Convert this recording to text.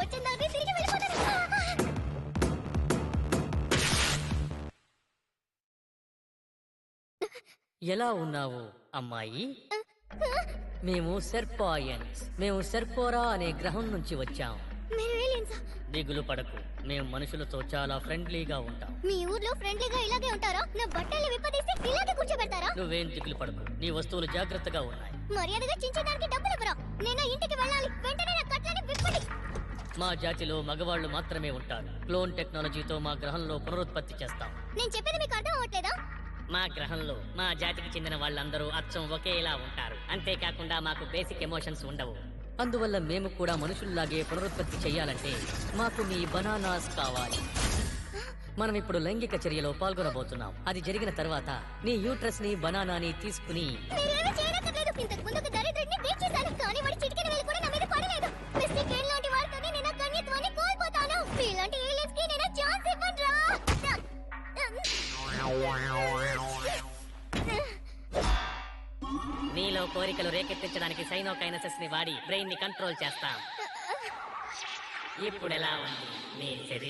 వచ్చిన దాన్ని తిరిగి వెళ్ళిపోతాను. ఎలా ఉన్నావు అమ్మాయి? మేము సెర్పాయన్స్. మేము సెర్పోరా అనే గ్రహం నుంచి వచ్చాం. మీరు ఏలియన్సా? దిగులు పడకు, మేము మనుషులతో చాలా ఫ్రెండ్లీగా ఉంటాం. మీ ఊర్లో ఫ్రెండ్లీగా ఇలాగే ఉంటారా? నా బట్టలు విప్పదీసి ఇలాగే కూర్చోబెడతారా? నువ్వేం దిగులు పడకు, నీ వస్తువులు జాగ్రత్తగా ఉన్నాయి. మర్యాదగా చించడానికి డబ్బులు ఇవ్వరా? నేను ఇంటికి వెళ్ళాలి. వెంటనే నా కట్లని విప్పండి. మా జాతిలో మగవాళ్ళు మాత్రమే ఉంటారు. క్లోన్ టెక్నాలజీతో మా గ్రహంలో పునరుత్పత్తి చేస్తాం. నేను చెప్పేది మీకు అర్థం అవ్వట్లేదా? మా గ్రహంలో మా జాతికి చెందిన వాళ్ళందరూ అచ్చం ఒకేలా ఉంటారు. అంతేకాకుండా మాకు బేసిక్ ఎమోషన్స్ ఉండవు. అందువల్ల మేము కూడా మనుషుల్లాగే పునరుత్పత్తి చెయ్యాలంటే మాకు మీ బనానాస్ కావాలి. మనం ఇప్పుడు లైంగిక చర్యలో పాల్గొనబోతున్నాం. అది జరిగిన తర్వాత నీ యూట్రస్ ని బనానాని తీసుకుని మీరేమీ చేయనక్కర్లేదు. ఇంతకు ముందు ఒక దరిద్రుడిని బీట్ చేశాను, కానీ వాడి చిటికెన వేలు కూడా నా మీద పడలేదు. మిస్టర్ కేన్ లాంటి వాడితోనే నేను నా కన్యత్వాన్ని కోల్పోతాను. మీలాంటి ఏలియన్స్ కి నేను ఛాన్స్ ఇవ్వనురా. నీలో కోరికలు రేకెత్తించడానికి సైనోకైనసిస్ ని వాడి బ్రెయిన్ ని కంట్రోల్ చేస్తాం. ఇప్పుడు ఎలా ఉంది నీ శరీరం?